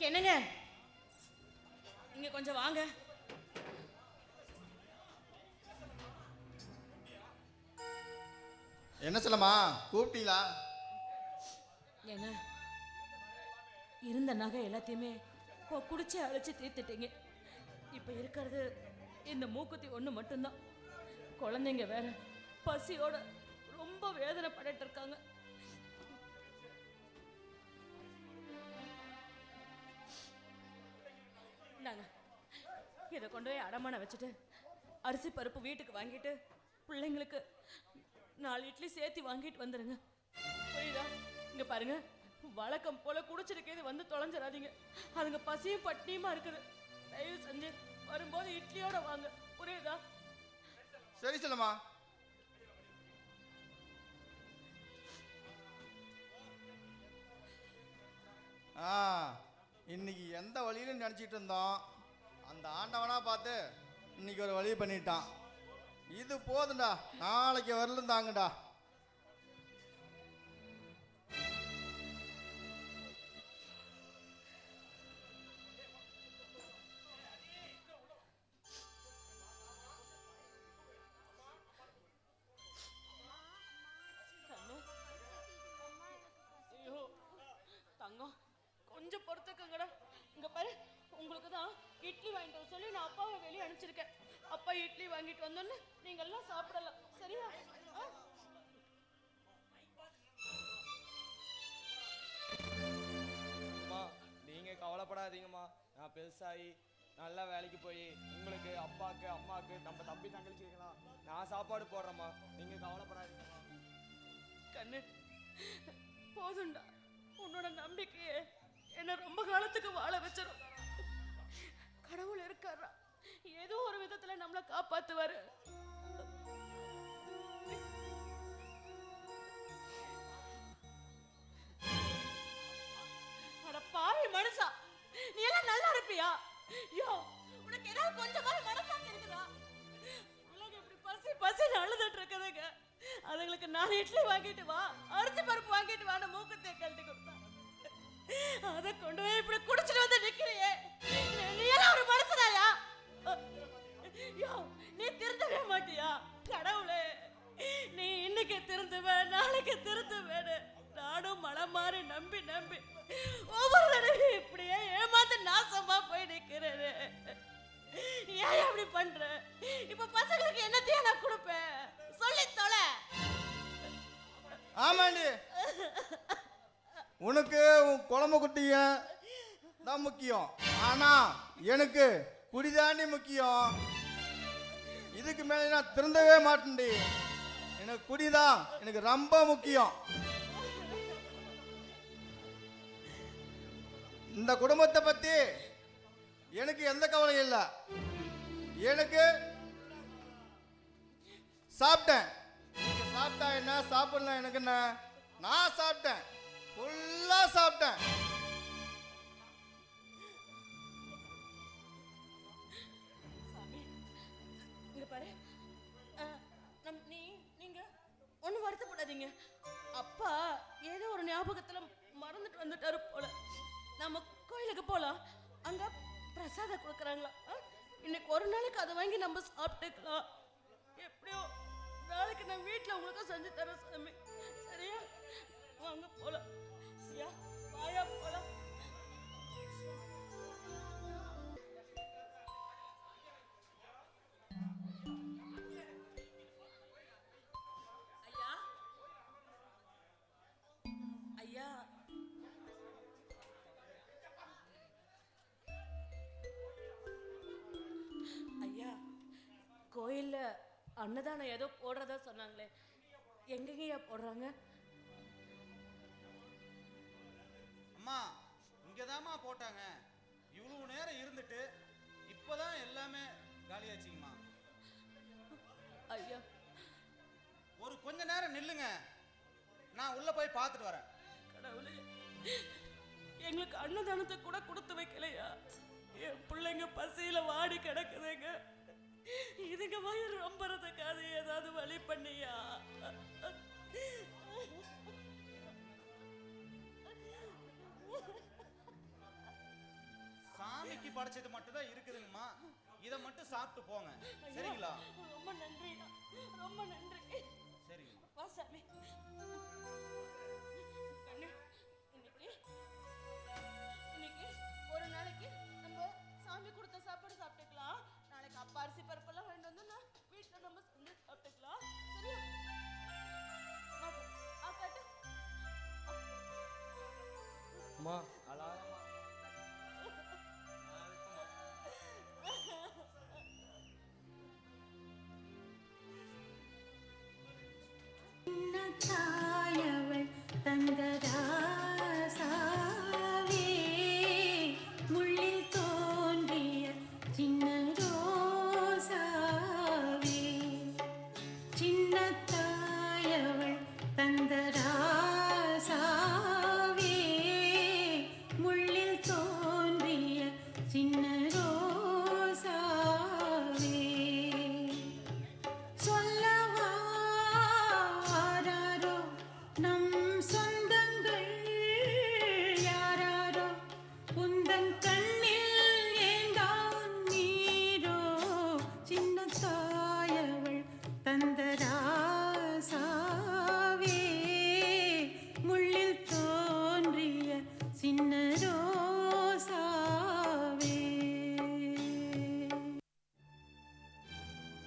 என்னங்க இங்க கொஞ்சம் வாங்க. என்ன சொல்லமா கூப்பிட்டீங்களா? என்ன இருந்த நகை எல்லாத்தையுமே குடிச்சு அழைச்சி தீர்த்துட்டீங்க. இப்ப இருக்கிறது இந்த மூக்குத்தி ஒண்ணு மட்டும்தான். குழந்தைங்க வேற பசியோட ரொம்ப வேதனைப்பட்டு இருக்காங்க. நாங்க இதை கொண்டு போய் அடமான வச்சுட்டு அரிசி பருப்பு வீட்டுக்கு வாங்கிட்டு பிள்ளைங்களுக்கு 4 இட்லி சேர்த்து வாங்கிட்டு வந்துருங்க. புரியுதா? இங்க பாருங்க, வழக்கம் போல குடிச்சிருக்கேது வந்து தொலைஞ்சிடாதீங்க. அதுங்க பசியும் பட்டினியுமா இருக்குது. தயவு செஞ்சு வரும்போது இட்லியோட வாங்க. புரியுதா? சரி சொல்லமா. இன்னைக்கு எந்த வழியிலும் நினச்சிட்டு இருந்தோம், அந்த ஆண்டவனா பார்த்து இன்னைக்கு ஒரு வழி பண்ணிட்டான். இது போதுண்டா, நாளைக்கு வரலும் தாங்கடா. தங்கம் கொஞ்சம் பொறுத்துக்கங்கடா. இங்க பாரு, உங்களுக்கு தான் இட்லி வாங்கிட்டு வர சொல்லி நான் அப்பாவை வெளியே அனுப்பிச்சிருக்கேன். அப்பா இட்லி வாங்கிட்டு வந்தோன்னு நீங்க எல்லாம் சாப்பிடலாம். சரியா? அம்மா நீங்க கவலைப்படாதீங்கம்மா. நான் பெருசாகி நல்லா வேலைக்கு போய் உங்களுக்கு அப்பாவுக்கு அம்மாவுக்கு நம்ம தம்பி தங்கச்சிக்கலாம் நான் சாப்பாடு போடுறேம்மா. நீங்க கவலைப்படாதீங்கம்மா. கண்ணு போதுண்டா. உன்னோட நம்பிக்கையே என்ன ரொம்ப காலத்துக்கு வாழ வச்சிடும். கடவுள் இருக்காரா, ஏதோ ஒரு விதத்துல நம்மளை காப்பாத்துவாரு. அட பாவி மனுஷா, நீ எல்லாம் நல்லா இருப்பியா? ஐயோ, உனக்கு ஏதாவது கொஞ்சமாவது மனசாட்சி இருக்குதா? உலகம் இப்படி பசி பசின்னு அழுதுட்டு இருக்குதுங்க. அதுங்களுக்கு 4 இட்லி வாங்கிட்டு வா, அரிசி பருப்பு வாங்கிட்டு வான்னு மூக்கத்தை கழட்டி கொடுத்தா. அதை கொண்டு போய் இப்படி குடிச்சிட்டு வந்து நிக்கிறியே, நீ எல்லாம் ஒரு மனுஷனாயா? ஐயோ, நீ திருந்தவே மாட்டியா? கடவுளே, நீ இன்னைக்கு திருந்துவ, நாளைக்கு திருந்துவேன்னு நானும் மலை மாறி நம்பி நம்பி ஒவ்வொரு தடவையும் இப்படியே ஏமாந்து நாசமா போய் நிக்கிறேன். ஏன் அப்படி பண்ற? இப்ப பசங்களுக்கு என்னத்தையும் நான் கொடுப்பேன், சொல்லி தொலை. ஆமாண்டி, உனக்கு உன் குழம்பு குட்டிய தான் முக்கியம், ஆனா எனக்கு குடிதாண்டி முக்கியம். இதுக்கு மேல நான் திருந்தவே மாட்டேன்டி. எனக்கு குடிதான் எனக்கு ரொம்ப முக்கியம். இந்த குடும்பத்தை பத்தி எனக்கு எந்த கவலையும் இல்லை. எனக்கு சாப்பிட்டேன். நீங்க சாப்பிட்டா என்ன, சாப்பிடலாம் எனக்கு என்ன. நான் சாப்பிட்டேன், ஃபுல்லா சாப்பிட்டேன். சாமி, இங்க பாரு, நீங்க ஒன்னும் வருத்தப்படாதீங்க. அப்பா ஏதோ ஒரு ஞாபகத்துல மறந்துட்டு வந்துட்டாரு போல. நம்ம கோயிலுக்கு போலாம், அங்க பிரசாதம் கொடுக்குறாங்களா. இன்னைக்கு ஒரு நாளைக்கு அதை வாங்கி நம்ம சாப்பிட்டுக்கலாம். எப்படியோ நாளைக்கு நான் வீட்டில் உங்களுக்கும் செஞ்சு தரேன் சாமி. சரியா? வாங்க போலாம். சரியா? வாயா போலாம். ஐயா, ஐயா, ஐயா, கோயில்ல அன்னதானம் ஏதோ போடுறதா சொன்னாங்களே, எங்கெங்கயா போடுறாங்க? அம்மா இங்கதாம்மா போட்டாங்க. இவ்வளவு நேரம் இருந்துட்டு இப்பதான் எல்லாமே காலியாச்சுங்கம்மா. ஐயா, ஒரு கொஞ்ச நேரம் நில்லுங்க, நான் உள்ள போய் பார்த்துட்டு வரேன். கடவுளே, எங்களுக்கு அன்னதானத்தை கூட கொடுத்து வைக்கலையா? என் பிள்ளைங்க பசியில வாடி கிடக்குதுங்க. இதுங்க வயிறு ரொம்பறதுக்காக ஏதாவது வழி பண்ணியா? படைச்சது மட்டும் தான் இருக்குதுங்கம்மா. இதை மட்டும் சாப்பிட்டு போங்க. சரிங்களா? ரொம்ப நன்றிடா, ரொம்ப நன்றி. சரிங்க. வா சாமி.